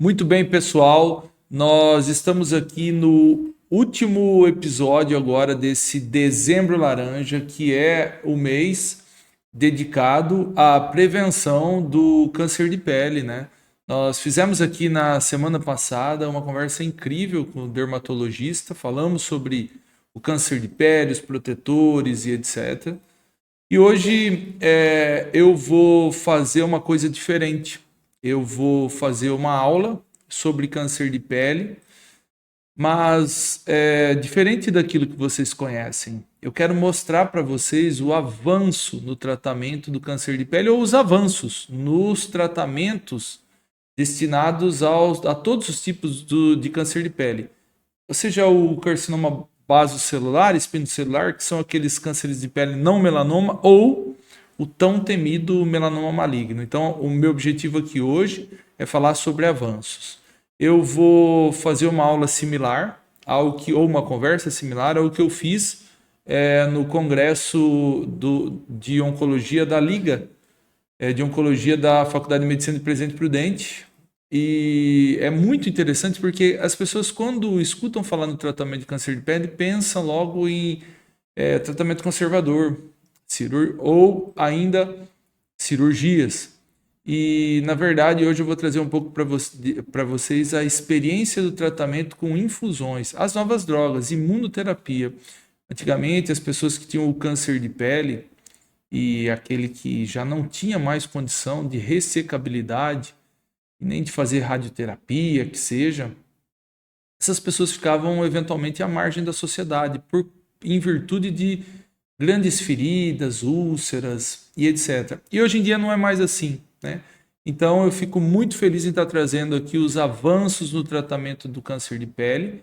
Muito bem, pessoal. Nós estamos aqui no último episódio agora desse Dezembro Laranja, que é o mês dedicado à prevenção do câncer de pele, né? Nós fizemos aqui na semana passada uma conversa incrível com o dermatologista, falamos sobre o câncer de pele, os protetores e etc. E hoje eu vou fazer uma coisa diferente. Eu vou fazer uma aula sobre câncer de pele, mas diferente daquilo que vocês conhecem. Eu quero mostrar para vocês o avanço no tratamento do câncer de pele ou os avanços nos tratamentos destinados a todos os tipos de câncer de pele. Ou seja, o carcinoma basocelular, espinocelular, que são aqueles cânceres de pele não melanoma, ou o tão temido melanoma maligno. Então, o meu objetivo aqui hoje é falar sobre avanços. Eu vou fazer uma aula similar ou uma conversa similar ao que eu fiz no congresso de oncologia da Liga de Oncologia da Faculdade de Medicina de Presidente Prudente. E é muito interessante porque as pessoas, quando escutam falar no tratamento de câncer de pele, pensam logo em tratamento conservador, ou ainda cirurgias. E, na verdade, hoje eu vou trazer um pouco para vocês a experiência do tratamento com infusões, as novas drogas, imunoterapia. Antigamente, as pessoas que tinham o câncer de pele e aquele que já não tinha mais condição de ressecabilidade, nem de fazer radioterapia, que seja, essas pessoas ficavam eventualmente à margem da sociedade, em virtude de grandes feridas, úlceras e etc. E hoje em dia não é mais assim, né? Então eu fico muito feliz em estar trazendo aqui os avanços no tratamento do câncer de pele,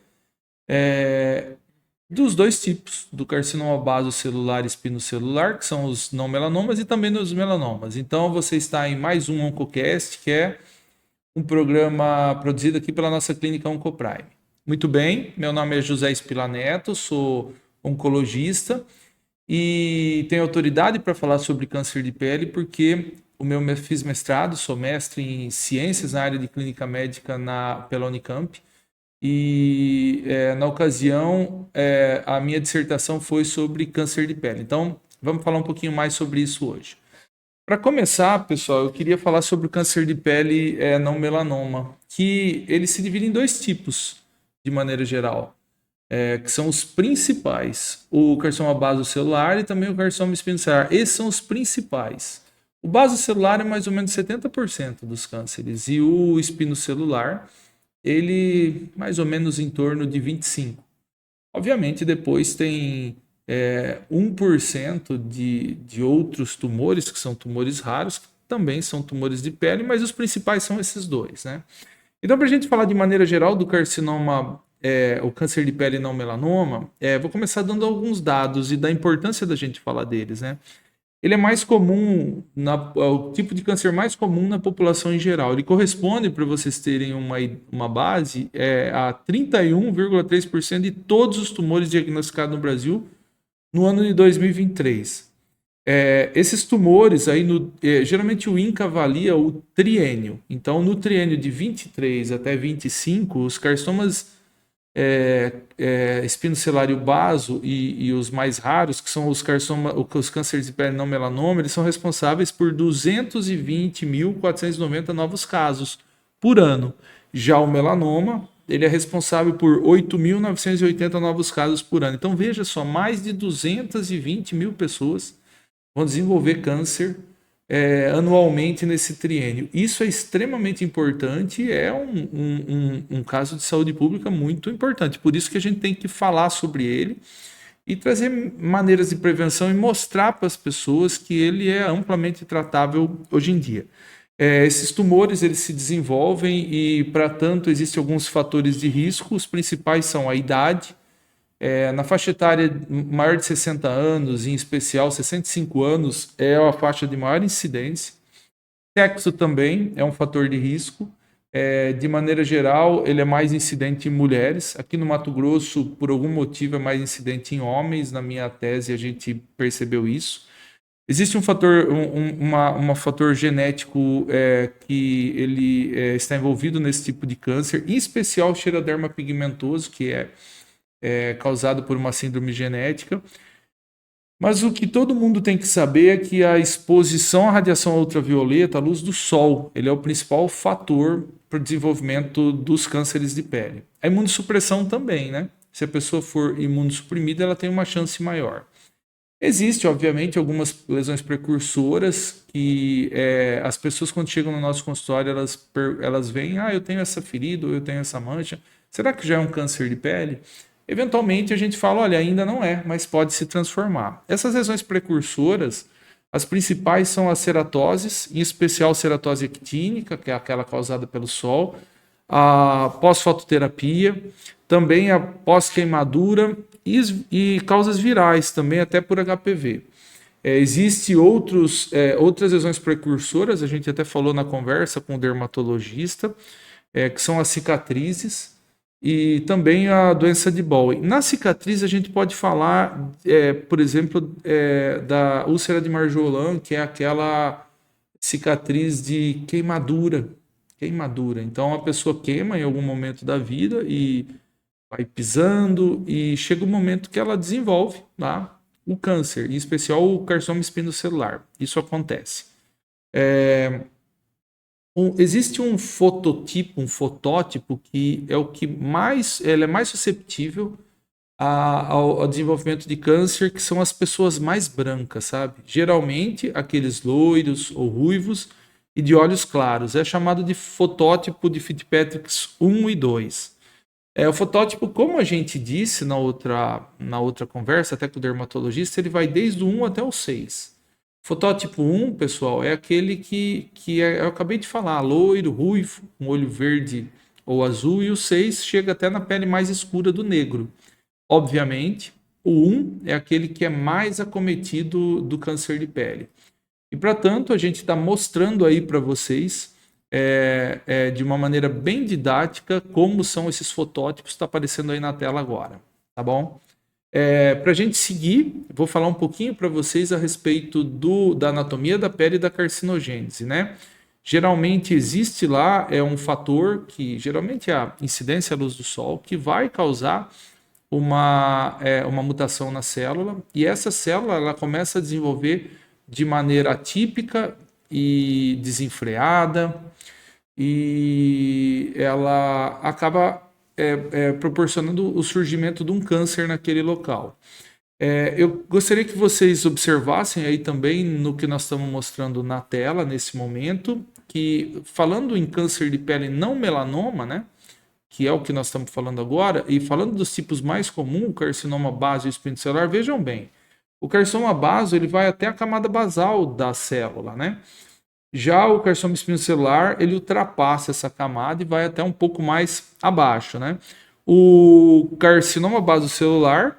dos dois tipos, do carcinoma basocelular e espinocelular, que são os não melanomas, e também dos melanomas. Então você está em mais um OncoCast, que é um programa produzido aqui pela nossa clínica Oncoprime. Muito bem, meu nome é José Spila Neto, sou oncologista e tenho autoridade para falar sobre câncer de pele porque fiz mestrado, sou mestre em ciências na área de clínica médica pela Unicamp e na ocasião a minha dissertação foi sobre câncer de pele. Então vamos falar um pouquinho mais sobre isso hoje. Para começar, pessoal, eu queria falar sobre o câncer de pele não melanoma, que ele se divide em dois tipos, de maneira geral, que são os principais, o carcinoma basocelular e também o carcinoma espinocelular. Esses são os principais. O basocelular é mais ou menos 70% dos cânceres e o espinocelular, ele mais ou menos em torno de 25%. Obviamente, depois tem 1% de outros tumores, que são tumores raros, que também são tumores de pele, mas os principais são esses dois, né? Então, para a gente falar de maneira geral do carcinoma, o câncer de pele não melanoma, vou começar dando alguns dados e da importância da gente falar deles, né? Ele é mais comum, é o tipo de câncer mais comum na população em geral. Ele corresponde, para vocês terem uma base, a 31,3% de todos os tumores diagnosticados no Brasil no ano de 2023. Esses tumores, aí geralmente o INCA avalia o triênio. Então, no triênio de 23 até 25, os carcinomas espinocelário baso e os mais raros, que são os cânceres de pele não melanoma, eles são responsáveis por 220.490 novos casos por ano. Já o melanoma, ele é responsável por 8.980 novos casos por ano. Então veja só, mais de 220 mil pessoas vão desenvolver câncer anualmente nesse triênio. Isso é extremamente importante, é um caso de saúde pública muito importante. Por isso que a gente tem que falar sobre ele e trazer maneiras de prevenção e mostrar para as pessoas que ele é amplamente tratável hoje em dia. Esses tumores eles se desenvolvem e, para tanto, existem alguns fatores de risco. Os principais são a idade. Na faixa etária maior de 60 anos, em especial 65 anos, é a faixa de maior incidência. Sexo também é um fator de risco. De maneira geral, ele é mais incidente em mulheres. Aqui no Mato Grosso, por algum motivo, é mais incidente em homens. Na minha tese, a gente percebeu isso. Existe um fator, uma fator genético que ele está envolvido nesse tipo de câncer, em especial o xeroderma pigmentoso, que é causado por uma síndrome genética. Mas o que todo mundo tem que saber é que a exposição à radiação ultravioleta, à luz do sol, ele é o principal fator para o desenvolvimento dos cânceres de pele. A imunossupressão também, né? Se a pessoa for imunossuprimida, ela tem uma chance maior. Existe, obviamente, algumas lesões precursoras que as pessoas, quando chegam no nosso consultório, elas veem, eu tenho essa ferida, ou eu tenho essa mancha. Será que já é um câncer de pele? Eventualmente, a gente fala, olha, ainda não é, mas pode se transformar. Essas lesões precursoras, as principais são as ceratoses, em especial ceratose actínica, que é aquela causada pelo sol, a pós-fototerapia, também a pós-queimadura e causas virais também, até por HPV. Existem outras lesões precursoras, a gente até falou na conversa com o dermatologista, que são as cicatrizes e também a doença de Bowen. Na cicatriz a gente pode falar, por exemplo, da úlcera de Marjolin, que é aquela cicatriz de queimadura. Então a pessoa queima em algum momento da vida e vai pisando e chega um momento que ela desenvolve o câncer, em especial o carcinoma espinocelular. Isso acontece. Existe um fotótipo que é o que ele é mais suscetível ao desenvolvimento de câncer, que são as pessoas mais brancas, sabe? Geralmente aqueles loiros ou ruivos e de olhos claros. É chamado de fotótipo de Fitzpatrick 1 e 2. O fotótipo, como a gente disse na outra conversa, até com o dermatologista, ele vai desde o 1 até o 6. Fotótipo 1, pessoal, é aquele que eu acabei de falar, loiro, ruivo, com olho verde ou azul, e o 6 chega até na pele mais escura do negro. Obviamente, o 1 é aquele que é mais acometido do câncer de pele. E, para tanto, a gente está mostrando aí para vocês de uma maneira bem didática como são esses fotótipos, está aparecendo aí na tela agora, tá bom? Para a gente seguir, vou falar um pouquinho para vocês a respeito da anatomia da pele e da carcinogênese, né? Geralmente existe lá um fator que geralmente é a incidência à luz do sol, que vai causar uma mutação na célula, e essa célula ela começa a desenvolver de maneira atípica e desenfreada, e ela acaba proporcionando o surgimento de um câncer naquele local. Eu gostaria que vocês observassem aí também no que nós estamos mostrando na tela nesse momento, que falando em câncer de pele não melanoma, né, que é o que nós estamos falando agora, e falando dos tipos mais comuns, o carcinoma base e espinocelular, vejam bem, o carcinoma base ele vai até a camada basal da célula, né? Já o carcinoma espinocelular, ele ultrapassa essa camada e vai até um pouco mais abaixo, né? O carcinoma basocelular,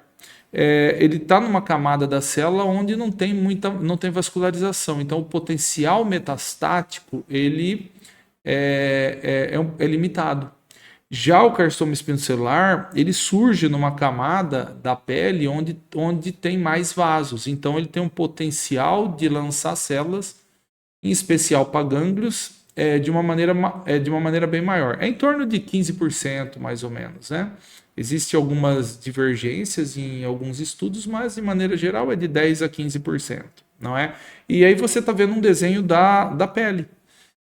ele está numa camada da célula onde não tem vascularização. Então, o potencial metastático, ele é limitado. Já o carcinoma espinocelular, ele surge numa camada da pele onde tem mais vasos. Então, ele tem um potencial de lançar células, em especial para gânglios, de uma maneira bem maior. É em torno de 15%, mais ou menos, né? Existem algumas divergências em alguns estudos, mas, de maneira geral, é de 10% a 15%, não é? E aí você está vendo um desenho da pele,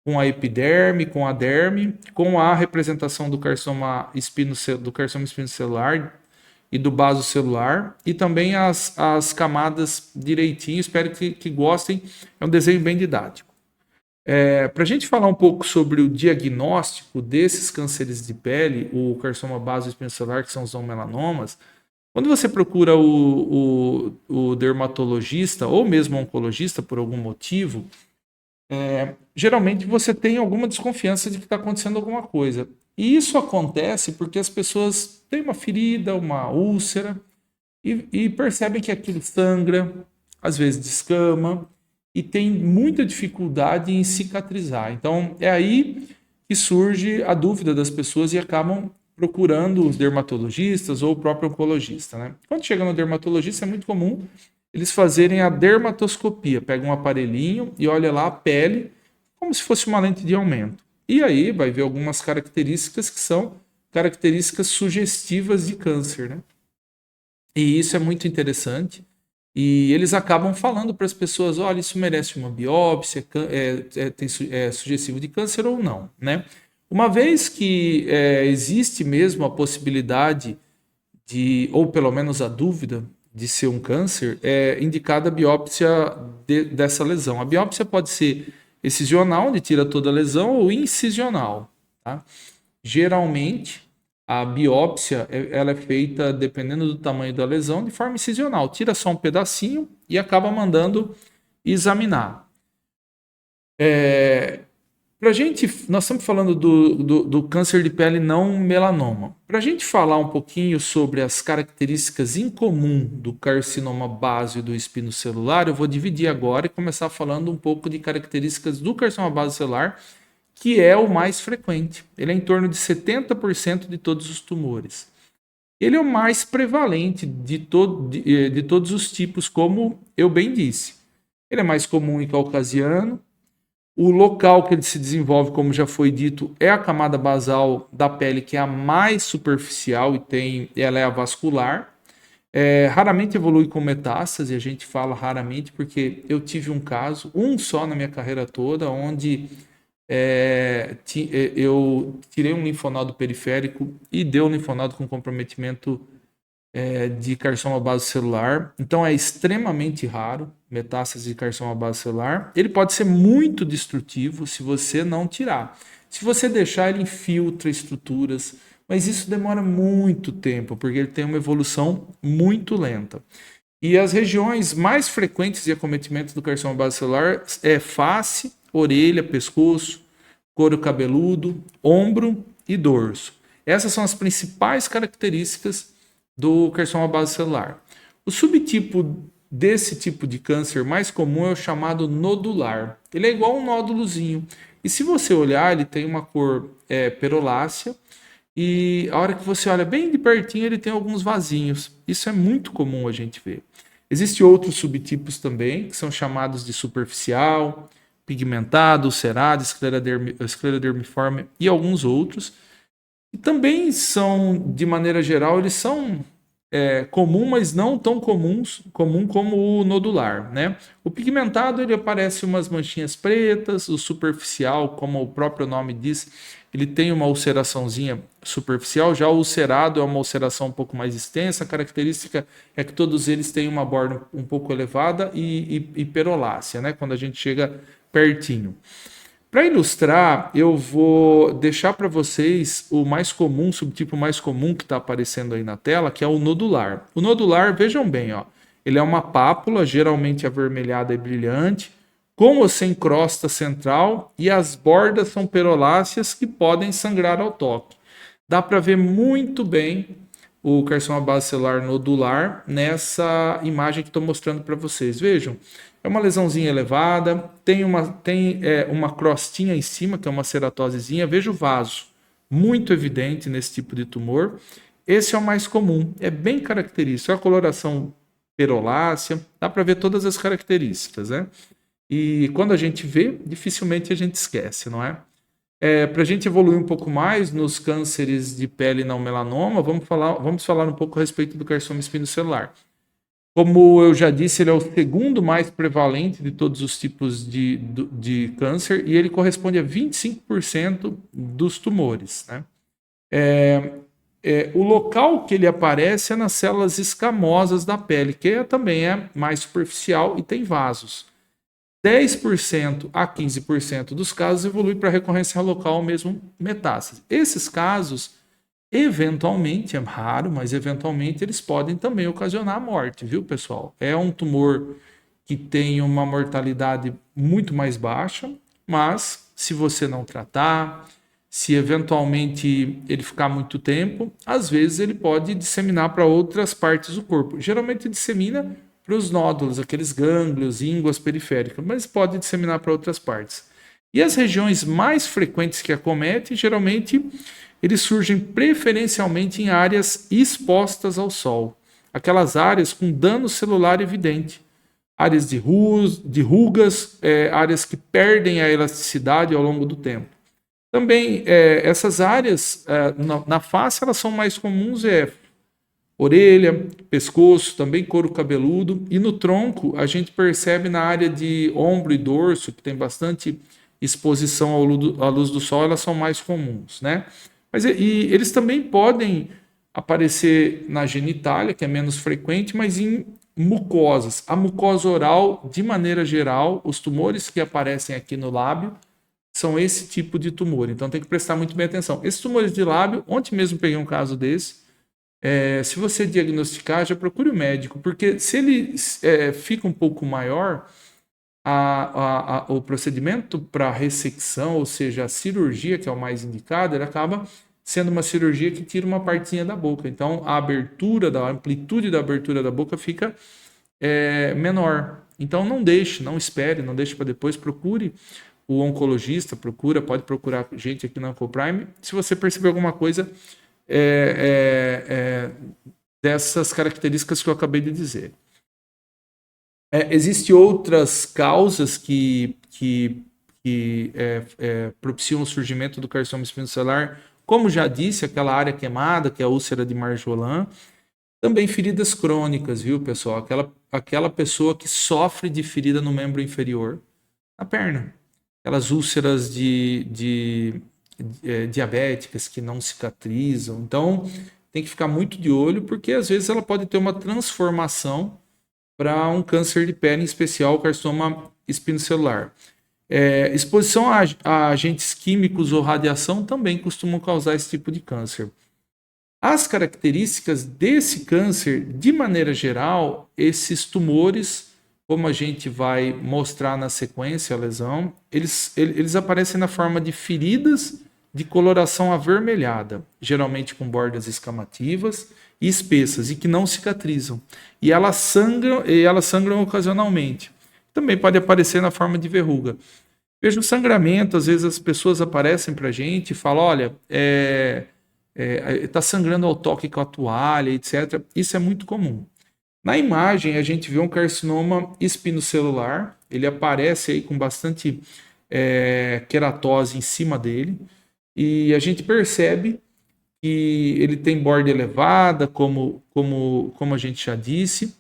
com a epiderme, com a derme, com a representação do carcinoma espinocelular e do basocelular, e também as camadas direitinho. Espero que gostem. É um desenho bem didático. Para a gente falar um pouco sobre o diagnóstico desses cânceres de pele, o carcinoma basoespinocelular, que são os não melanomas, quando você procura o dermatologista ou mesmo o oncologista por algum motivo, geralmente você tem alguma desconfiança de que está acontecendo alguma coisa. E isso acontece porque as pessoas têm uma ferida, uma úlcera, e percebem que aquilo sangra, às vezes descama, e tem muita dificuldade em cicatrizar. Então, é aí que surge a dúvida das pessoas e acabam procurando os dermatologistas ou o próprio oncologista, né? Quando chega no dermatologista, é muito comum eles fazerem a dermatoscopia. Pega um aparelhinho e olha lá a pele como se fosse uma lente de aumento. E aí vai ver algumas características que são características sugestivas de câncer, né? E isso é muito interessante. E eles acabam falando para as pessoas, olha, isso merece uma biópsia, é sugestivo de câncer ou não, né? Uma vez que existe mesmo a possibilidade de, ou pelo menos a dúvida de ser um câncer, é indicada a biópsia dessa lesão. A biópsia pode ser excisional, onde tira toda a lesão, ou incisional, tá? Geralmente, a biópsia ela é feita, dependendo do tamanho da lesão, de forma incisional. Tira só um pedacinho e acaba mandando examinar. Nós estamos falando do câncer de pele não melanoma. Para a gente falar um pouquinho sobre as características incomuns do carcinoma base do espino celular, eu vou dividir agora e começar falando um pouco de características do carcinoma base celular, que é o mais frequente. Ele é em torno de 70% de todos os tumores. Ele é o mais prevalente de todos os tipos, como eu bem disse. Ele é mais comum em caucasiano. O local que ele se desenvolve, como já foi dito, é a camada basal da pele, que é a mais superficial e ela é a vascular. Raramente evolui com metástase, a gente fala raramente porque eu tive um caso, um só na minha carreira toda, onde eu tirei um linfonodo periférico e deu um linfonodo com comprometimento de carcinoma base celular. Então é extremamente raro metástase de carcinoma base celular. Ele pode ser muito destrutivo se você não tirar. Se você deixar, ele infiltra estruturas, mas isso demora muito tempo, porque ele tem uma evolução muito lenta. E as regiões mais frequentes de acometimento do carcinoma base celular é face, orelha, pescoço, couro cabeludo, ombro e dorso. Essas são as principais características do carcinoma base celular. O subtipo desse tipo de câncer mais comum é o chamado nodular. Ele é igual a um nódulozinho. E se você olhar, ele tem uma cor perolácea. E a hora que você olha bem de pertinho, ele tem alguns vasinhos. Isso é muito comum a gente ver. Existem outros subtipos também, que são chamados de superficial, pigmentado, ulcerado, esclerodermiforme e alguns outros. E também são, de maneira geral, eles são comum, mas não tão comum como o nodular, né? O pigmentado, ele aparece umas manchinhas pretas, o superficial, como o próprio nome diz, ele tem uma ulceraçãozinha superficial, já o ulcerado é uma ulceração um pouco mais extensa, a característica é que todos eles têm uma borda um pouco elevada e perolácea, né? Quando a gente chega pertinho. Para ilustrar, eu vou deixar para vocês o mais comum, subtipo mais comum que está aparecendo aí na tela, que é o nodular. O nodular, vejam bem, ó, ele é uma pápula, geralmente avermelhada e brilhante, com ou sem crosta central, e as bordas são peroláceas que podem sangrar ao toque. Dá para ver muito bem o carcinoma base celular nodular nessa imagem que estou mostrando para vocês. Vejam, é uma lesãozinha elevada, tem uma crostinha em cima, que é uma ceratosezinha. Veja o vaso, muito evidente nesse tipo de tumor. Esse é o mais comum, é bem característico. A coloração perolácea, dá para ver todas as características, né? E quando a gente vê, dificilmente a gente esquece, não é? Para a gente evoluir um pouco mais nos cânceres de pele não melanoma, vamos falar um pouco a respeito do carcinoma espinocelular. Como eu já disse, ele é o segundo mais prevalente de todos os tipos de câncer e ele corresponde a 25% dos tumores, né? O local que ele aparece é nas células escamosas da pele, que também é mais superficial e tem vasos. 10% a 15% dos casos evolui para recorrência local ou mesmo metástase. Esses casos, eventualmente, é raro, mas eventualmente eles podem também ocasionar a morte, viu, pessoal? É um tumor que tem uma mortalidade muito mais baixa, mas se você não tratar, se eventualmente ele ficar muito tempo, às vezes ele pode disseminar para outras partes do corpo. Geralmente dissemina para os nódulos, aqueles gânglios, ínguas periféricas, mas pode disseminar para outras partes. E as regiões mais frequentes que acometem, geralmente, eles surgem preferencialmente em áreas expostas ao sol. aquelas áreas com dano celular evidente. Áreas de rugas, áreas que perdem a elasticidade ao longo do tempo. Também, essas áreas na face, elas são mais comuns, orelha, pescoço, também couro cabeludo, e no tronco a gente percebe na área de ombro e dorso, que tem bastante exposição à luz do sol, elas são mais comuns, né? Mas eles também podem aparecer na genitália, que é menos frequente, mas em mucosas. A mucosa oral, de maneira geral, os tumores que aparecem aqui no lábio são esse tipo de tumor. Então tem que prestar muito bem atenção. Esses tumores de lábio, ontem mesmo peguei um caso desse. Se você diagnosticar, já procure o médico, porque se ele fica um pouco maior, o procedimento para ressecção, ou seja, a cirurgia, que é o mais indicado, ele acaba sendo uma cirurgia que tira uma partinha da boca. Então, a amplitude da abertura da boca fica menor. Então, não espere, não deixe para depois, procure o oncologista, pode procurar gente aqui na Oncoprime, se você perceber alguma coisa dessas características que eu acabei de dizer. Existem outras causas que propiciam o surgimento do carcinoma espinocelular, como já disse, aquela área queimada, que é a úlcera de Marjolin. Também feridas crônicas, viu, pessoal? Aquela pessoa que sofre de ferida no membro inferior, na perna. Aquelas úlceras diabéticas que não cicatrizam. Então, tem que ficar muito de olho, porque às vezes ela pode ter uma transformação para um câncer de pele, em especial o carcinoma espinocelular. Exposição a agentes químicos ou radiação também costumam causar esse tipo de câncer. As características desse câncer, de maneira geral, esses tumores, como a gente vai mostrar na sequência, a lesão, eles aparecem na forma de feridas de coloração avermelhada, geralmente com bordas escamativas e espessas, e que não cicatrizam. E elas sangram ocasionalmente. Também pode aparecer na forma de verruga. Veja o sangramento, às vezes as pessoas aparecem para a gente e falam, olha, está sangrando ao toque com a toalha, etc. Isso é muito comum. Na imagem, a gente vê um carcinoma espinocelular, ele aparece aí com bastante queratose em cima dele, e a gente percebe que ele tem borda elevada, como a gente já disse,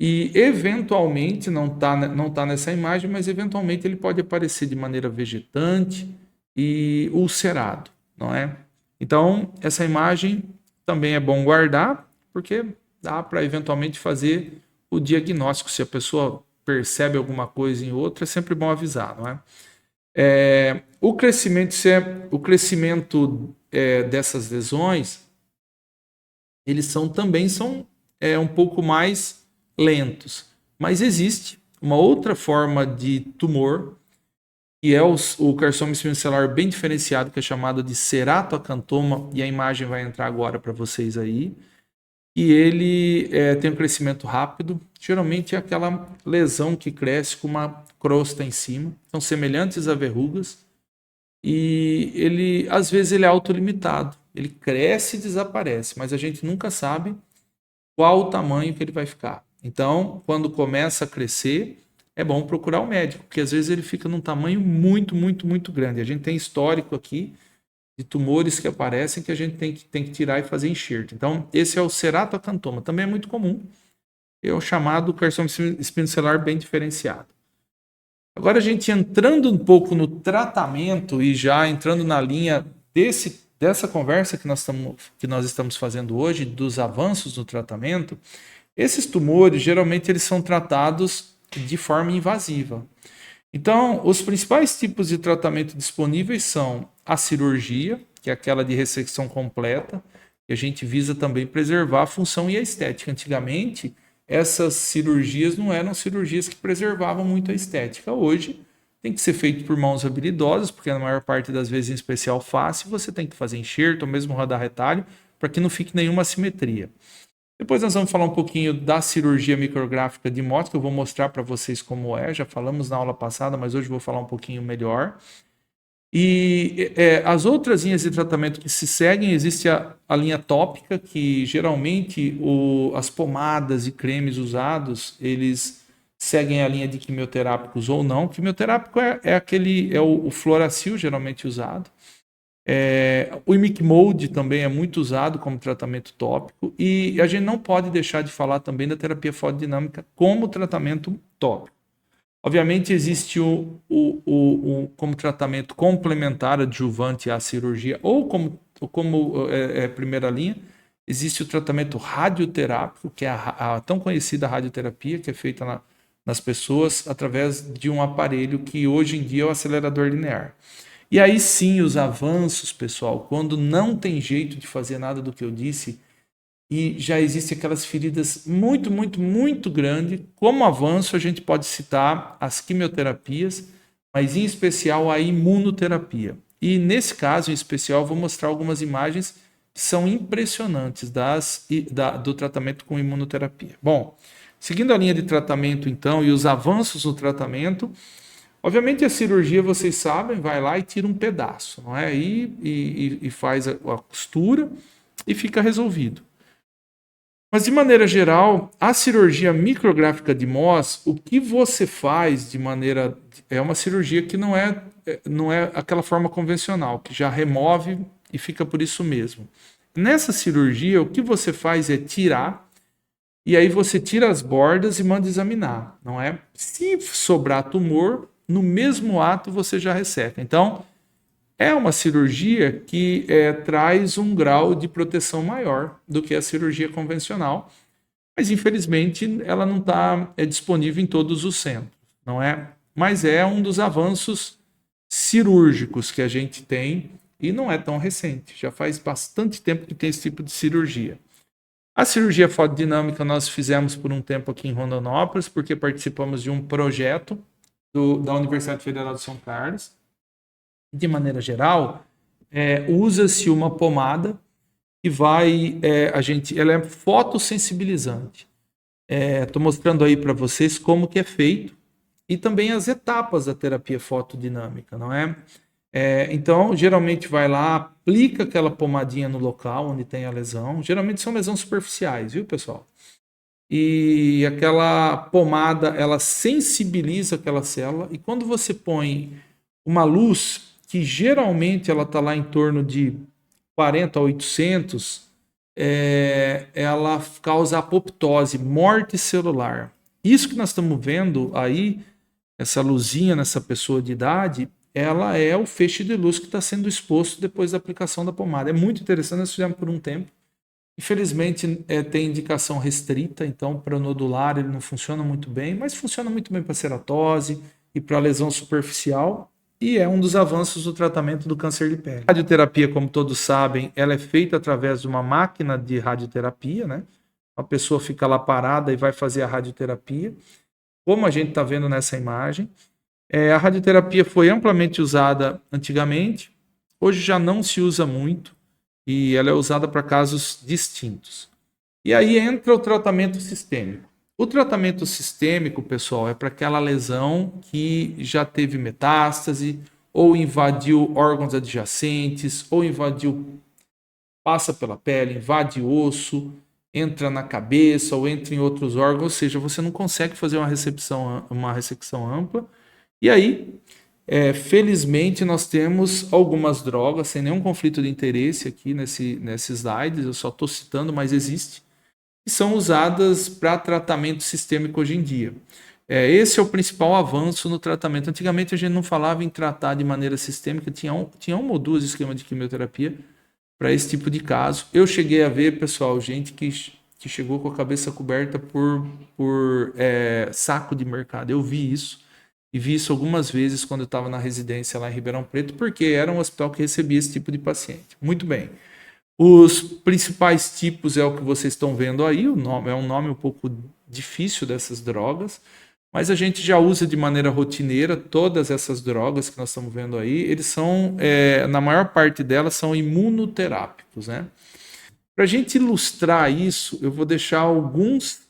e eventualmente, não tá nessa imagem, mas eventualmente ele pode aparecer de maneira vegetante e ulcerado, não é? Então, essa imagem também é bom guardar, porque dá para eventualmente fazer o diagnóstico. Se a pessoa percebe alguma coisa em outra, é sempre bom avisar, não é? O crescimento dessas lesões, eles também são um pouco mais lentos. Mas existe uma outra forma de tumor, que é o carcinoma espinocelular bem diferenciado, que é chamado de ceratocantoma, e a imagem vai entrar agora para vocês aí. E ele tem um crescimento rápido, geralmente é aquela lesão que cresce com uma crosta em cima, são semelhantes a verrugas, e às vezes ele é autolimitado, ele cresce e desaparece, mas a gente nunca sabe qual o tamanho que ele vai ficar. Então, quando começa a crescer, é bom procurar o médico, porque às vezes ele fica num tamanho muito, muito, muito grande. A gente tem histórico aqui de tumores que aparecem que a gente tem que tirar e fazer enxerto. Então, esse é o ceratocantoma, também é muito comum. É o chamado carcinoma espinocelular bem diferenciado. Agora, a gente entrando um pouco no tratamento e já entrando na linha dessa conversa que nós estamos fazendo hoje, dos avanços no tratamento, esses tumores, geralmente, eles são tratados de forma invasiva. Então, os principais tipos de tratamento disponíveis são a cirurgia, que é aquela de ressecção completa, e a gente visa também preservar a função e a estética. Antigamente, essas cirurgias não eram cirurgias que preservavam muito a estética. Hoje, tem que ser feito por mãos habilidosas, porque na maior parte das vezes, em especial face, você tem que fazer enxerto ou mesmo rodar retalho, para que não fique nenhuma assimetria. Depois nós vamos falar um pouquinho da cirurgia micrográfica de Mott, que eu vou mostrar para vocês como é. Já falamos na aula passada, mas hoje eu vou falar um pouquinho melhor. E as outras linhas de tratamento que se seguem, existe a linha tópica, que geralmente as pomadas e cremes usados, eles seguem a linha de quimioterápicos ou não. Quimioterápico é o fluoracil geralmente usado. O Imicmode também é muito usado como tratamento tópico. E a gente não pode deixar de falar também da terapia fotodinâmica como tratamento tópico. Obviamente, existe como tratamento complementar adjuvante à cirurgia, ou como primeira linha, existe o tratamento radioterápico, que é a tão conhecida radioterapia, que é feita nas pessoas através de um aparelho que hoje em dia é o acelerador linear. E aí sim, os avanços, pessoal, quando não tem jeito de fazer nada do que eu disse, e já existem aquelas feridas muito, muito, muito grandes. Como avanço, a gente pode citar as quimioterapias, mas em especial a imunoterapia. E nesse caso em especial, vou mostrar algumas imagens que são impressionantes do tratamento com imunoterapia. Bom, seguindo a linha de tratamento então e os avanços no tratamento, obviamente a cirurgia, vocês sabem, vai lá e tira um pedaço, não é? E faz a costura e fica resolvido. Mas, de maneira geral, a cirurgia micrográfica de Mohs, o que você faz de maneira... É uma cirurgia que não é aquela forma convencional, que já remove e fica por isso mesmo. Nessa cirurgia, o que você faz é tirar, e aí você tira as bordas e manda examinar, não é? Se sobrar tumor, no mesmo ato você já resseca. Então, é uma cirurgia que traz um grau de proteção maior do que a cirurgia convencional, mas infelizmente ela não está disponível em todos os centros, não é? Mas é um dos avanços cirúrgicos que a gente tem e não é tão recente, já faz bastante tempo que tem esse tipo de cirurgia. A cirurgia fotodinâmica nós fizemos por um tempo aqui em Rondonópolis, porque participamos de um projeto da Universidade Federal de São Carlos. De maneira geral, usa-se uma pomada que ela é fotossensibilizante. Estou mostrando aí para vocês como que é feito e também as etapas da terapia fotodinâmica, não é? Então, geralmente vai lá, aplica aquela pomadinha no local onde tem a lesão. Geralmente são lesões superficiais, viu, pessoal? E aquela pomada, ela sensibiliza aquela célula e quando você põe uma luz que geralmente ela está lá em torno de 40 a 800, ela causa apoptose, morte celular. Isso que nós estamos vendo aí, essa luzinha nessa pessoa de idade, ela é o feixe de luz que está sendo exposto depois da aplicação da pomada. É muito interessante, nós fizemos por um tempo. Infelizmente tem indicação restrita, então para nodular ele não funciona muito bem, mas funciona muito bem para ceratose e para lesão superficial. E é um dos avanços do tratamento do câncer de pele. A radioterapia, como todos sabem, ela é feita através de uma máquina de radioterapia, né? A pessoa fica lá parada e vai fazer a radioterapia, como a gente está vendo nessa imagem. A radioterapia foi amplamente usada antigamente, hoje já não se usa muito e ela é usada para casos distintos. E aí entra o tratamento sistêmico. O tratamento sistêmico, pessoal, é para aquela lesão que já teve metástase, ou invadiu órgãos adjacentes, ou passa pela pele, invade osso, entra na cabeça ou entra em outros órgãos, ou seja, você não consegue fazer uma ressecção ampla. E aí, felizmente, nós temos algumas drogas, sem nenhum conflito de interesse aqui nesses slides, eu só estou citando, mas existe, que são usadas para tratamento sistêmico hoje em dia. Esse é o principal avanço no tratamento. Antigamente a gente não falava em tratar de maneira sistêmica, tinha uma ou duas esquemas de quimioterapia para esse tipo de caso. Eu cheguei a ver, pessoal, gente que chegou com a cabeça coberta por saco de mercado. Eu vi isso, e vi isso algumas vezes quando eu estava na residência lá em Ribeirão Preto, porque era um hospital que recebia esse tipo de paciente. Muito bem. Os principais tipos é o que vocês estão vendo aí, é um nome um pouco difícil dessas drogas, mas a gente já usa de maneira rotineira todas essas drogas que nós estamos vendo aí. Eles são, na maior parte delas, são imunoterápicos, né? Para a gente ilustrar isso, eu vou deixar alguns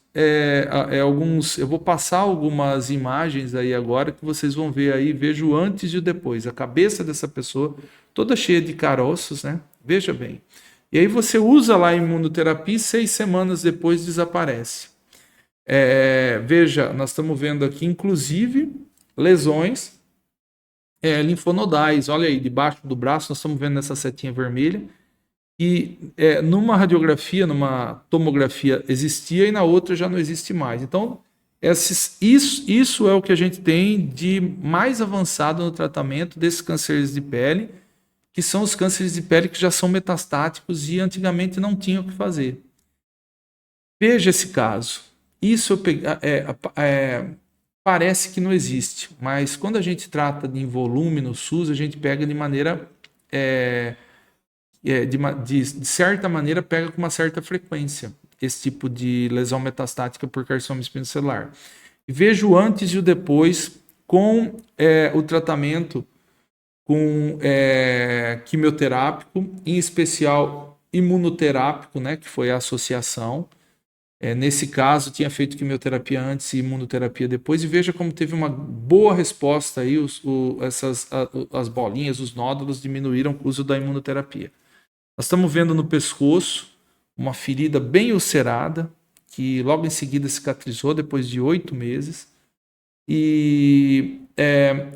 alguns. Eu vou passar algumas imagens aí agora que vocês vão ver aí. Veja o antes e o depois. A cabeça dessa pessoa toda cheia de caroços, né? Veja bem. E aí você usa lá a imunoterapia e 6 semanas depois desaparece. Veja, nós estamos vendo aqui, inclusive, lesões linfonodais. Olha aí, debaixo do braço, nós estamos vendo essa setinha vermelha. E numa radiografia, numa tomografia existia e na outra já não existe mais. Então, isso é o que a gente tem de mais avançado no tratamento desses cânceres de pele, que são os cânceres de pele que já são metastáticos e antigamente não tinham o que fazer. Veja esse caso. Isso parece que não existe, mas quando a gente trata de volume no SUS, a gente pega de maneira... de certa maneira, pega com uma certa frequência esse tipo de lesão metastática por carcinoma espinocelular. E veja o antes e o depois com o tratamento com quimioterápico, em especial imunoterápico, né, que foi a associação. Nesse caso, tinha feito quimioterapia antes e imunoterapia depois, e veja como teve uma boa resposta aí, as bolinhas, os nódulos diminuíram com o uso da imunoterapia. Nós estamos vendo no pescoço uma ferida bem ulcerada, que logo em seguida cicatrizou depois de 8 meses. E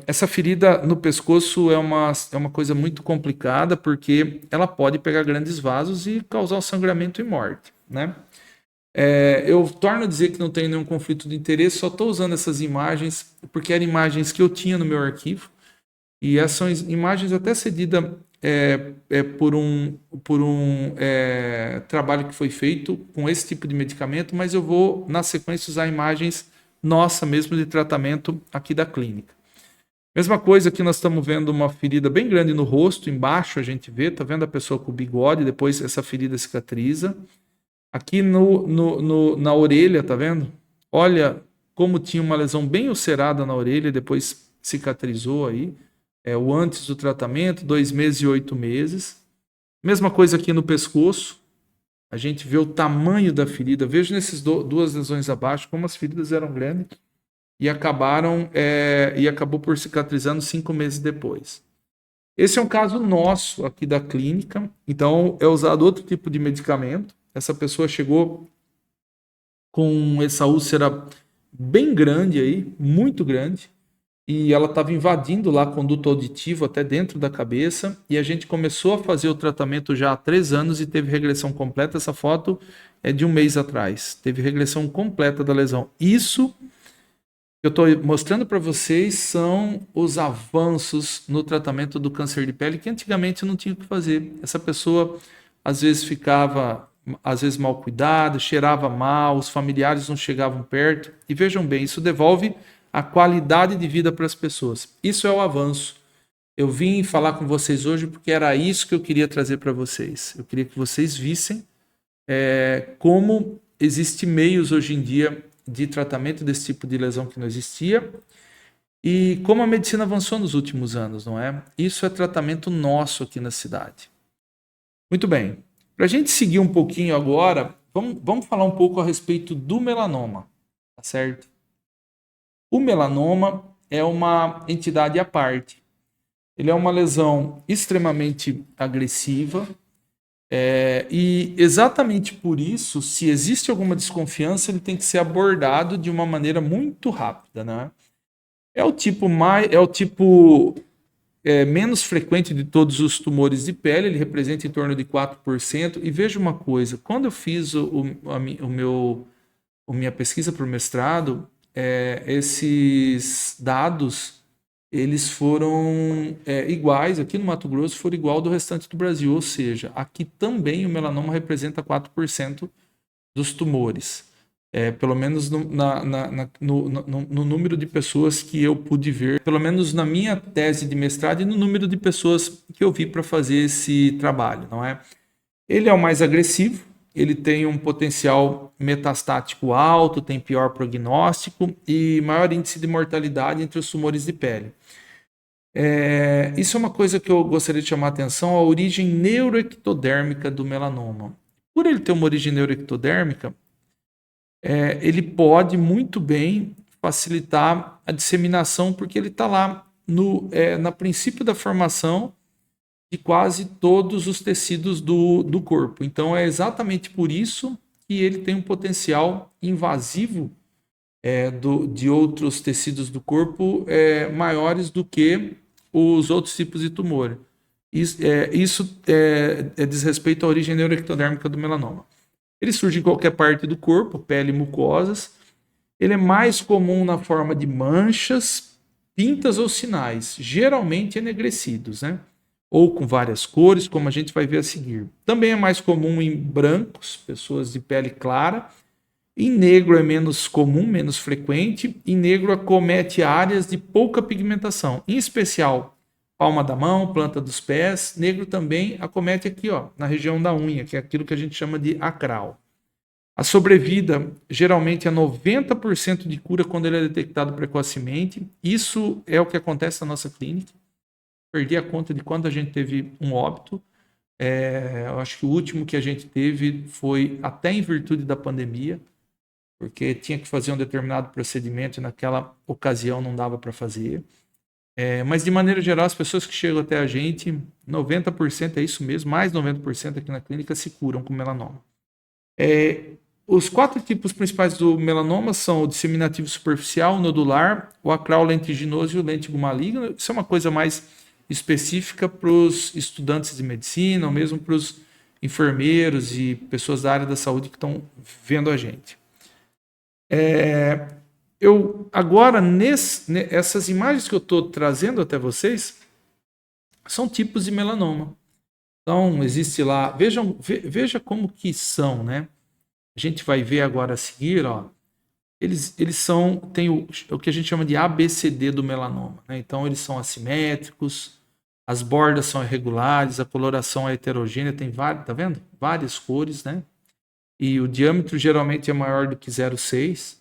essa ferida no pescoço é uma coisa muito complicada, porque ela pode pegar grandes vasos e causar sangramento e morte, né? Eu torno a dizer que não tem nenhum conflito de interesse, só estou usando essas imagens porque eram imagens que eu tinha no meu arquivo, e essas são imagens até cedidas por um trabalho que foi feito com esse tipo de medicamento, mas eu vou, na sequência, usar imagens nossa mesmo de tratamento aqui da clínica. Mesma coisa que nós estamos vendo uma ferida bem grande no rosto, embaixo a gente vê, tá vendo a pessoa com o bigode, depois essa ferida cicatriza. Aqui na orelha, tá vendo? Olha como tinha uma lesão bem ulcerada na orelha, depois cicatrizou aí. O antes do tratamento, 2 meses e 8 meses. Mesma coisa aqui no pescoço. A gente vê o tamanho da ferida. Veja nessas duas lesões abaixo como as feridas eram grandes e acabou por cicatrizando 5 meses depois. Esse é um caso nosso aqui da clínica. Então, é usado outro tipo de medicamento. Essa pessoa chegou com essa úlcera bem grande aí, muito grande, e ela estava invadindo lá a conduto auditivo até dentro da cabeça, e a gente começou a fazer o tratamento já há 3 anos e teve regressão completa. Essa foto é de 1 mês atrás. Teve regressão completa da lesão. Isso que eu estou mostrando para vocês são os avanços no tratamento do câncer de pele que antigamente não tinha o que fazer. Essa pessoa às vezes ficava mal cuidada, cheirava mal, os familiares não chegavam perto. E vejam bem, isso devolve a qualidade de vida para as pessoas. Isso é o avanço. Eu vim falar com vocês hoje porque era isso que eu queria trazer para vocês. Eu queria que vocês vissem como existem meios hoje em dia de tratamento desse tipo de lesão que não existia e como a medicina avançou nos últimos anos, não é? Isso é tratamento nosso aqui na cidade. Muito bem. Para a gente seguir um pouquinho agora, vamos falar um pouco a respeito do melanoma, tá certo? O melanoma é uma entidade à parte. Ele é uma lesão extremamente agressiva e exatamente por isso, se existe alguma desconfiança, ele tem que ser abordado de uma maneira muito rápida, né? É o tipo menos frequente de todos os tumores de pele, ele representa em torno de 4%. E veja uma coisa, quando eu fiz minha pesquisa para o mestrado, esses dados eles foram iguais, aqui no Mato Grosso foram igual do restante do Brasil, ou seja, aqui também o melanoma representa 4% dos tumores, pelo menos no número de pessoas que eu pude ver, pelo menos na minha tese de mestrado e no número de pessoas que eu vi para fazer esse trabalho, não é? Ele é o mais agressivo, ele tem um potencial metastático alto, tem pior prognóstico e maior índice de mortalidade entre os tumores de pele. Isso é uma coisa que eu gostaria de chamar a atenção, a origem neuroectodérmica do melanoma. Por ele ter uma origem neuroectodérmica, ele pode muito bem facilitar a disseminação, porque ele está lá na princípio da formação de quase todos os tecidos do corpo. Então, é exatamente por isso que ele tem um potencial invasivo de outros tecidos do corpo maiores do que os outros tipos de tumor. Isso diz respeito à origem neuroectodérmica do melanoma. Ele surge em qualquer parte do corpo, pele e mucosas. Ele é mais comum na forma de manchas, pintas ou sinais, geralmente enegrecidos, né? Ou com várias cores, como a gente vai ver a seguir. Também é mais comum em brancos, pessoas de pele clara. Em negro é menos comum, menos frequente. Em negro acomete áreas de pouca pigmentação, em especial palma da mão, planta dos pés. Negro também acomete aqui, ó, na região da unha, que é aquilo que a gente chama de acral. A sobrevida geralmente é 90% de cura quando ele é detectado precocemente. Isso é o que acontece na nossa clínica. Perdi a conta de quando a gente teve um óbito. Eu acho que o último que a gente teve foi até em virtude da pandemia, porque tinha que fazer um determinado procedimento e naquela ocasião não dava para fazer. Mas de maneira geral, as pessoas que chegam até a gente, 90% é isso mesmo, mais 90% aqui na clínica se curam com melanoma. Os 4 tipos principais do melanoma são o disseminativo superficial, o nodular, o acral lentiginoso e o lêntigo maligno. Isso é uma coisa mais específica para os estudantes de medicina ou mesmo para os enfermeiros e pessoas da área da saúde que estão vendo a gente. Agora, essas imagens que eu estou trazendo até vocês são tipos de melanoma. Então, existe lá, veja como que são, né? A gente vai ver agora a seguir, ó. Eles tem o que a gente chama de ABCD do melanoma, né? Então, eles são assimétricos, as bordas são irregulares, a coloração é heterogênea, tem tá vendo? Várias cores, né? E o diâmetro geralmente é maior do que 0,6.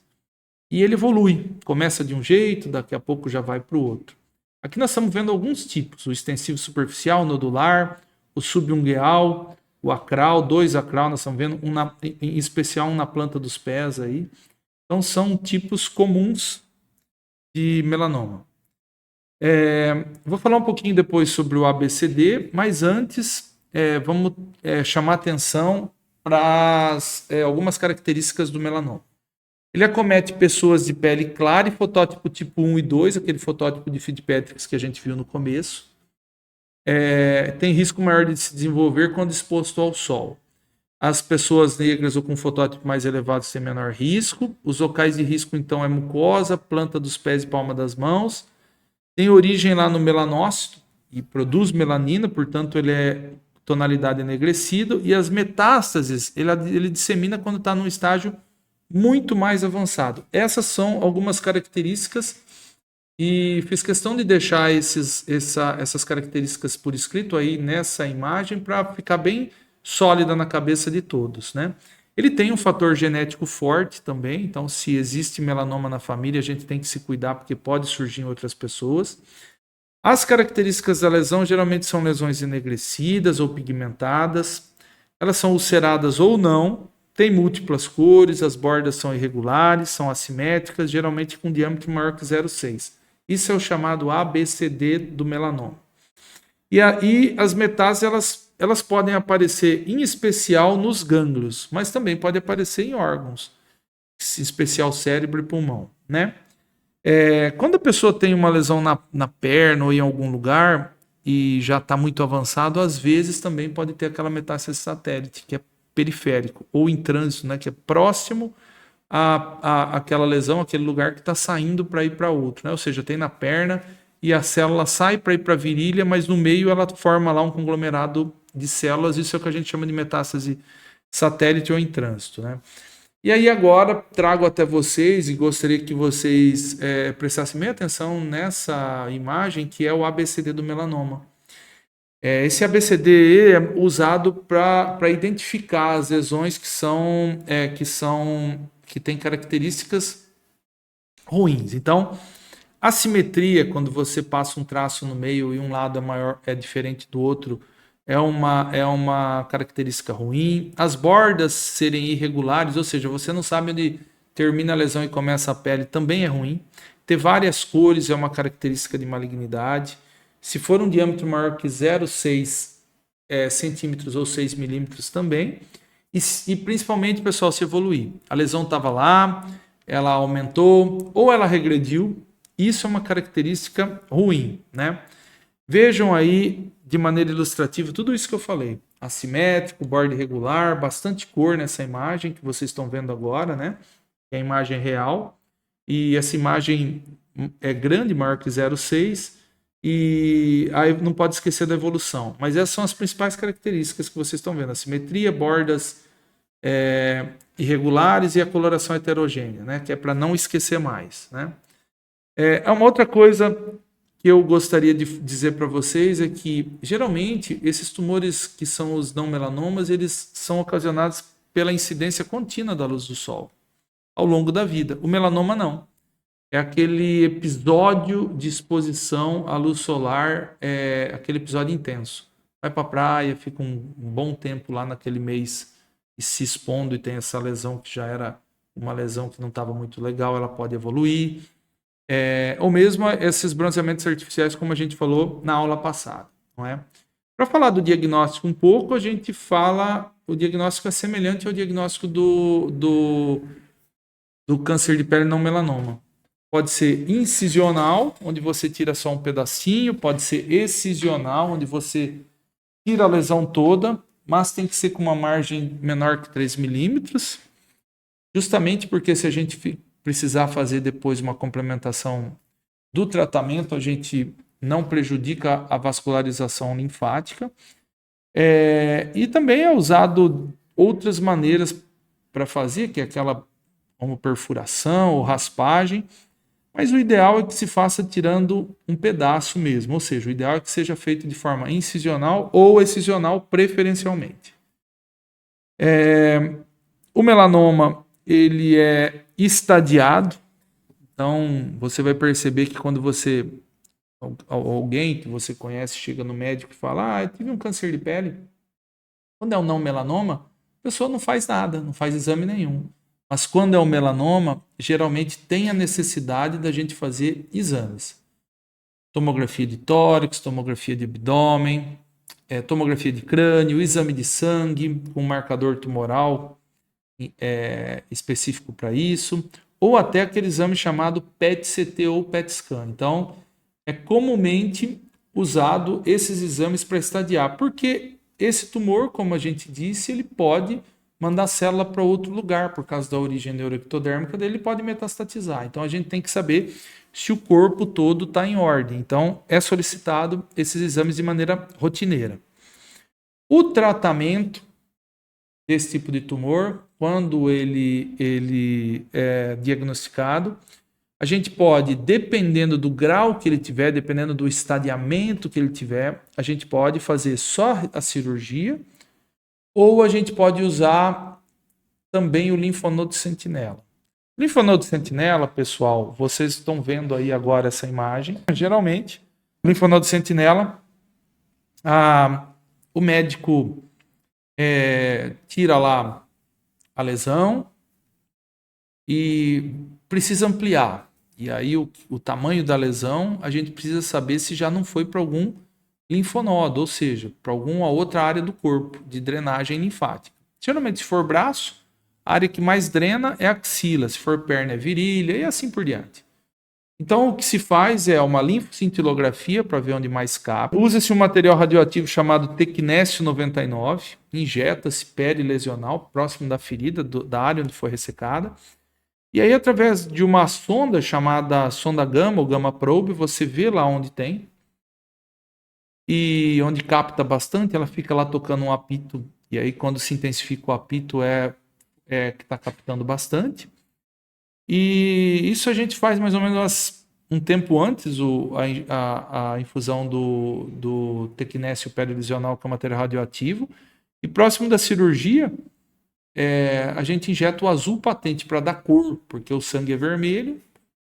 E ele evolui, começa de um jeito, daqui a pouco já vai para o outro. Aqui nós estamos vendo alguns tipos: o extensivo superficial, o nodular, o subungueal, o acral, 2 acral, nós estamos vendo em especial um na planta dos pés aí. Então são tipos comuns de melanoma. Vou falar um pouquinho depois sobre o ABCD, mas antes vamos chamar atenção para algumas características do melanoma. Ele acomete pessoas de pele clara e fotótipo tipo 1 e 2, aquele fotótipo de Fitzpatrick que a gente viu no começo. Tem risco maior de se desenvolver quando exposto ao sol. As pessoas negras ou com fotótipo mais elevado têm menor risco. Os locais de risco, então, é mucosa, planta dos pés e palma das mãos. Tem origem lá no melanócito e produz melanina, portanto, ele é tonalidade enegrecida. E as metástases, ele dissemina quando está num estágio muito mais avançado. Essas são algumas características e fiz questão de deixar essas características por escrito aí nessa imagem para ficar bem sólida na cabeça de todos, né? Ele tem um fator genético forte também, então se existe melanoma na família, a gente tem que se cuidar porque pode surgir em outras pessoas. As características da lesão geralmente são lesões enegrecidas ou pigmentadas, elas são ulceradas ou não, tem múltiplas cores, as bordas são irregulares, são assimétricas, geralmente com diâmetro maior que 0,6. Isso é o chamado ABCD do melanoma. E aí as metástases elas podem aparecer em especial nos gânglios, mas também pode aparecer em órgãos, em especial cérebro e pulmão, né? Quando a pessoa tem uma lesão na perna ou em algum lugar e já está muito avançado, às vezes também pode ter aquela metástase satélite, que é periférico, ou em trânsito, né, que é próximo àquela lesão, aquele lugar que está saindo para ir para outro, né? Ou seja, tem na perna e a célula sai para ir para a virilha, mas no meio ela forma lá um conglomerado de células, isso é o que a gente chama de metástase satélite ou em trânsito, né? E aí agora trago até vocês e gostaria que vocês prestassem bem atenção nessa imagem que é o ABCD do melanoma. Esse ABCD é usado para identificar as lesões que têm características ruins. Então, a simetria, quando você passa um traço no meio e um lado é diferente do outro, é uma característica ruim. As bordas serem irregulares, ou seja, você não sabe onde termina a lesão e começa a pele também é ruim. Ter várias cores é uma característica de malignidade. Se for um diâmetro maior que 0,6 centímetros ou 6 milímetros também. E principalmente, pessoal, se evoluir. A lesão estava lá, ela aumentou ou ela regrediu. Isso é uma característica ruim, né? Vejam aí de maneira ilustrativa tudo isso que eu falei. Assimétrico, borda irregular, bastante cor nessa imagem que vocês estão vendo agora, né? É a imagem real. E essa imagem é grande, maior que 0,6. E aí não pode esquecer da evolução. Mas essas são as principais características que vocês estão vendo. A simetria, bordas irregulares e a coloração heterogênea, né? Que é para não esquecer mais, né? Uma outra coisa que eu gostaria de dizer para vocês é que, geralmente, esses tumores que são os não melanomas, eles são ocasionados pela incidência contínua da luz do sol ao longo da vida. O melanoma não. É aquele episódio de exposição à luz solar, aquele episódio intenso. Vai para a praia, fica um bom tempo lá naquele mês e se expondo e tem essa lesão que já era uma lesão que não estava muito legal, ela pode evoluir. Ou mesmo esses bronzeamentos artificiais, como a gente falou na aula passada, não é? Para falar do diagnóstico um pouco, a gente fala, o diagnóstico é semelhante ao diagnóstico do câncer de pele não melanoma. Pode ser incisional, onde você tira só um pedacinho, pode ser excisional, onde você tira a lesão toda, mas tem que ser com uma margem menor que 3 milímetros, justamente porque se a gente precisar fazer depois uma complementação do tratamento, a gente não prejudica a vascularização linfática. E também é usado outras maneiras para fazer, que é aquela como perfuração ou raspagem, mas o ideal é que se faça tirando um pedaço mesmo, ou seja, o ideal é que seja feito de forma incisional ou excisional preferencialmente. O melanoma, ele é estadiado, então você vai perceber que quando alguém que você conhece chega no médico e fala, eu tive um câncer de pele, quando é um não melanoma, a pessoa não faz nada, não faz exame nenhum. Mas quando é um melanoma, geralmente tem a necessidade da gente fazer exames. Tomografia de tórax, tomografia de abdômen, tomografia de crânio, exame de sangue com marcador tumoral específico para isso, ou até aquele exame chamado PET-CT ou PET-scan. Então, é comumente usado esses exames para estadiar, porque esse tumor, como a gente disse, ele pode mandar a célula para outro lugar, por causa da origem neuroectodérmica dele, pode metastatizar. Então a gente tem que saber se o corpo todo está em ordem. Então é solicitado esses exames de maneira rotineira. O tratamento desse tipo de tumor, quando ele é diagnosticado, a gente pode, dependendo do grau que ele tiver, dependendo do estadiamento que ele tiver, a gente pode fazer só a cirurgia, ou a gente pode usar também o linfonodo sentinela. O linfonodo sentinela, pessoal, vocês estão vendo aí agora essa imagem. Geralmente, o linfonodo sentinela, o médico tira lá a lesão e precisa ampliar. E aí o tamanho da lesão, a gente precisa saber se já não foi para algum linfonodo, ou seja, para alguma outra área do corpo de drenagem linfática. Geralmente, se for braço, a área que mais drena é a axila, se for perna é virilha e assim por diante. Então, o que se faz é uma linfocintilografia para ver onde mais cabe. Usa-se um material radioativo chamado tecnésio 99, injeta-se perilesional, próximo da ferida, da área onde foi ressecada. E aí, através de uma sonda chamada sonda gama ou gamma probe, você vê lá onde tem. E onde capta bastante, ela fica lá tocando um apito. E aí, quando se intensifica o apito, que está captando bastante. E isso a gente faz mais ou menos um tempo antes, a infusão do tecnésio perilesional, que é um material radioativo. E próximo da cirurgia, a gente injeta o azul patente para dar cor, porque o sangue é vermelho,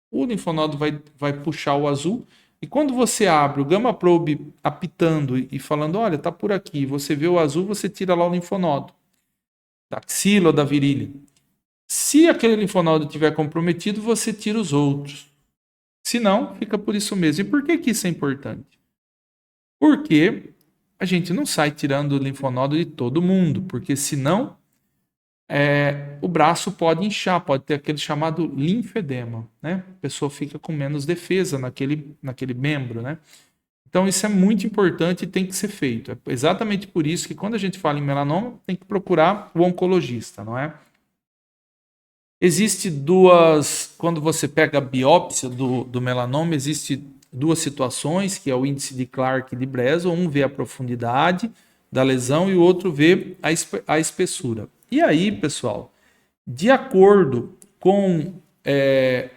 o linfonodo vai puxar o azul. E quando você abre o gamma probe apitando e falando, olha, tá por aqui, você vê o azul, você tira lá o linfonodo da axila ou da virilha. Se aquele linfonodo estiver comprometido, você tira os outros. Se não, fica por isso mesmo. E por que isso é importante? Porque a gente não sai tirando o linfonodo de todo mundo, porque senão o braço pode inchar, pode ter aquele chamado linfedema, né? A pessoa fica com menos defesa naquele membro, né? Então isso é muito importante e tem que ser feito. É exatamente por isso que quando a gente fala em melanoma, tem que procurar o oncologista, não é? Existe quando você pega a biópsia do melanoma, existe duas situações, que é o índice de Clark e de Breslow. Um vê a profundidade da lesão e o outro vê a espessura. E aí, pessoal, de acordo com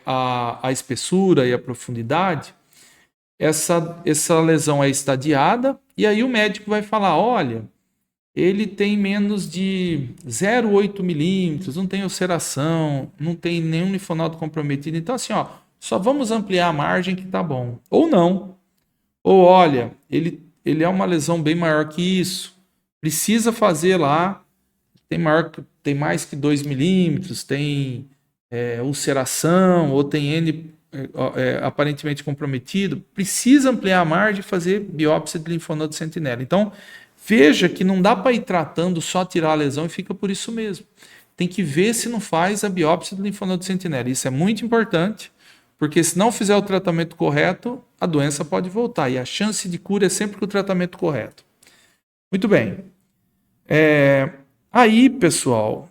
a espessura e a profundidade, essa lesão é estadiada e aí o médico vai falar, olha, ele tem menos de 0,8 milímetros, não tem ulceração, não tem nenhum linfonodo comprometido. Então, assim, ó, só vamos ampliar a margem que tá bom. Ou não. Ou, olha, ele é uma lesão bem maior que isso. Precisa fazer lá, tem mais que 2 milímetros, tem ulceração, ou tem N aparentemente comprometido. Precisa ampliar a margem e fazer biópsia de linfonodo sentinela. Então, veja que não dá para ir tratando, só tirar a lesão e fica por isso mesmo. Tem que ver se não faz a biópsia do linfonodo sentinela. Isso é muito importante, porque se não fizer o tratamento correto, a doença pode voltar. E a chance de cura é sempre com o tratamento correto. Muito bem. Aí, pessoal,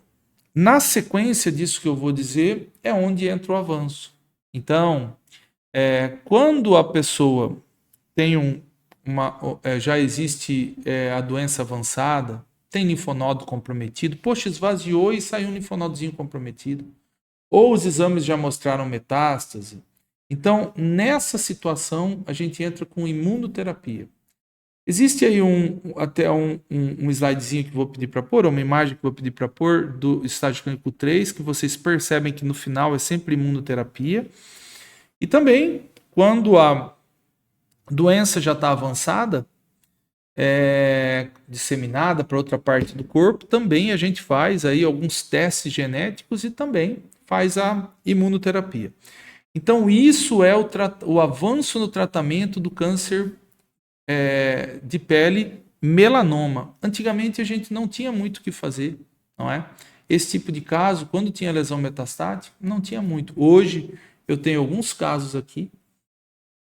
na sequência disso que eu vou dizer, é onde entra o avanço. Então, quando a pessoa tem já existe a doença avançada, tem linfonodo comprometido, poxa, esvaziou e saiu um linfonodozinho comprometido. Ou os exames já mostraram metástase. Então, nessa situação, a gente entra com imunoterapia. Existe aí até um slidezinho que vou pedir para pôr, uma imagem que vou pedir para pôr do estágio clínico 3, que vocês percebem que no final é sempre imunoterapia. E também, quando a doença já está avançada, disseminada para outra parte do corpo, também a gente faz aí alguns testes genéticos e também faz a imunoterapia. Então, isso é o avanço no tratamento do câncer de pele melanoma. Antigamente a gente não tinha muito o que fazer, não é? Esse tipo de caso, quando tinha lesão metastática, não tinha muito. Hoje eu tenho alguns casos aqui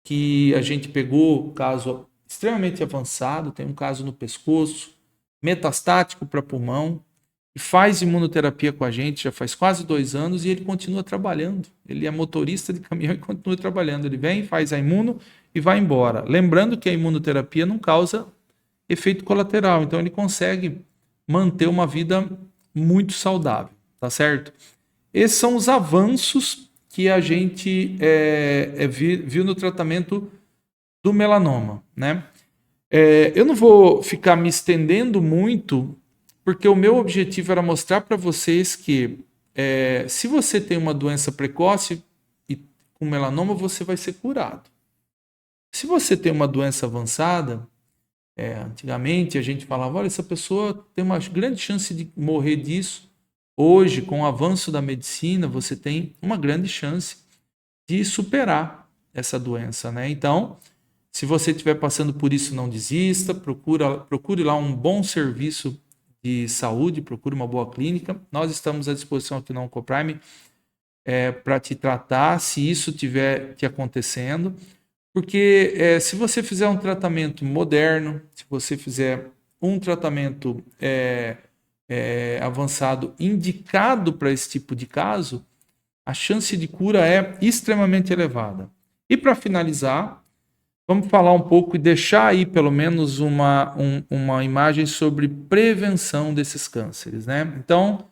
que a gente pegou caso extremamente avançado, tem um caso no pescoço, metastático para pulmão, e faz imunoterapia com a gente já faz quase 2 anos e ele continua trabalhando. Ele é motorista de caminhão e continua trabalhando. Ele vem, faz a imuno e vai embora. Lembrando que a imunoterapia não causa efeito colateral, então ele consegue manter uma vida muito saudável, tá certo? Esses são os avanços que a gente viu no tratamento do melanoma, né? Eu não vou ficar me estendendo muito, porque o meu objetivo era mostrar para vocês que se você tem uma doença precoce e com melanoma, você vai ser curado. Se você tem uma doença avançada, antigamente a gente falava, olha, essa pessoa tem uma grande chance de morrer disso. Hoje, com o avanço da medicina, você tem uma grande chance de superar essa doença, né? Então, se você estiver passando por isso, não desista, procure lá um bom serviço de saúde, procure uma boa clínica. Nós estamos à disposição aqui na Oncoprime para te tratar, se isso estiver te acontecendo. Porque se você fizer um tratamento moderno, se você fizer um tratamento avançado indicado para esse tipo de caso, a chance de cura é extremamente elevada. E para finalizar, vamos falar um pouco e deixar aí pelo menos uma imagem sobre prevenção desses cânceres, né? Então,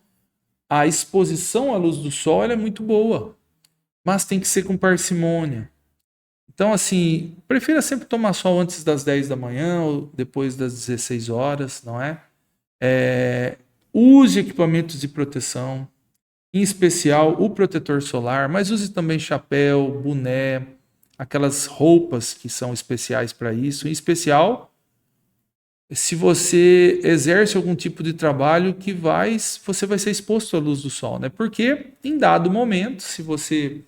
a exposição à luz do sol é muito boa, mas tem que ser com parcimônia. Então, assim, prefira sempre tomar sol antes das 10 da manhã ou depois das 16 horas, não é? Use equipamentos de proteção, em especial o protetor solar, mas use também chapéu, boné, aquelas roupas que são especiais para isso, em especial se você exerce algum tipo de trabalho que você vai ser exposto à luz do sol, né? Porque em dado momento, se você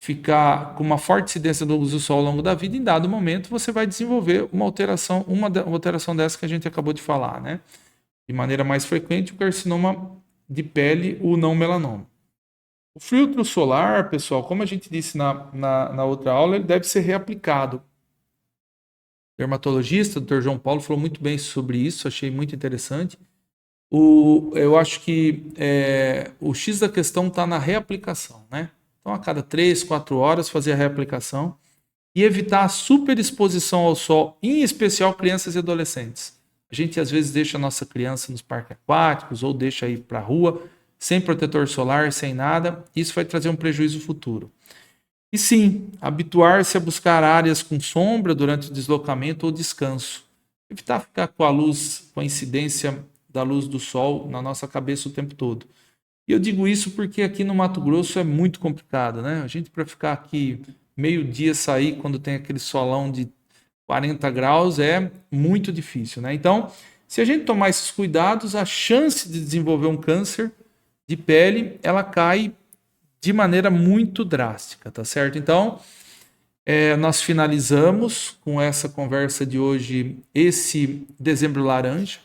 ficar com uma forte incidência da luz do sol ao longo da vida, em dado momento você vai desenvolver uma alteração dessa que a gente acabou de falar, né? De maneira mais frequente, o carcinoma de pele, o não melanoma. O filtro solar, pessoal, como a gente disse na outra aula, ele deve ser reaplicado. O dermatologista, o Dr. João Paulo, falou muito bem sobre isso, achei muito interessante. Eu acho que o X da questão está na reaplicação, né? Então, a cada 3, 4 horas, fazer a reaplicação e evitar a superexposição ao sol, em especial crianças e adolescentes. A gente, às vezes, deixa a nossa criança nos parques aquáticos ou deixa ir para a rua, sem protetor solar, sem nada. Isso vai trazer um prejuízo futuro. E sim, habituar-se a buscar áreas com sombra durante o deslocamento ou descanso. Evitar ficar com a luz, com a incidência da luz do sol na nossa cabeça o tempo todo. E eu digo isso porque aqui no Mato Grosso é muito complicado, né? A gente, para ficar aqui meio-dia, sair quando tem aquele solão de 40 graus é muito difícil, né? Então, se a gente tomar esses cuidados, a chance de desenvolver um câncer de pele, ela cai de maneira muito drástica, tá certo? Então, nós finalizamos com essa conversa de hoje, esse dezembro laranja.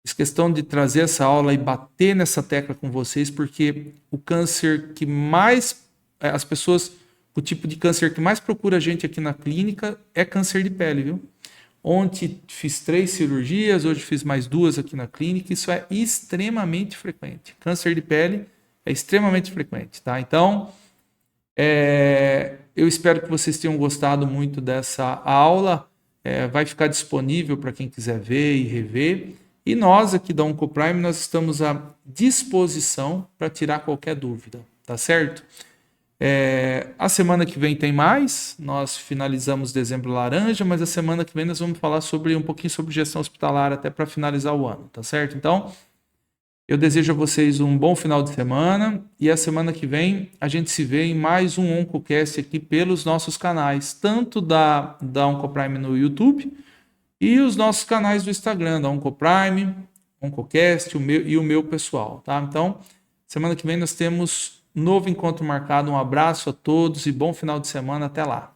Fiz questão de trazer essa aula e bater nessa tecla com vocês, porque o câncer que mais, as pessoas, o tipo de câncer que mais procura a gente aqui na clínica é câncer de pele, viu? Ontem fiz 3 cirurgias, hoje fiz mais 2 aqui na clínica, isso é extremamente frequente. Câncer de pele é extremamente frequente, tá? Então, eu espero que vocês tenham gostado muito dessa aula. Vai ficar disponível para quem quiser ver e rever. E nós aqui da Oncoprime, nós estamos à disposição para tirar qualquer dúvida, tá certo? A semana que vem tem mais, nós finalizamos dezembro laranja, mas a semana que vem nós vamos falar um pouquinho sobre gestão hospitalar até para finalizar o ano, tá certo? Então, eu desejo a vocês um bom final de semana e a semana que vem a gente se vê em mais um OncoCast aqui pelos nossos canais, tanto da Oncoprime no YouTube e os nossos canais do Instagram, da Oncoprime, OncoCast o meu pessoal, tá? Então, semana que vem nós temos novo encontro marcado. Um abraço a todos e bom final de semana. Até lá.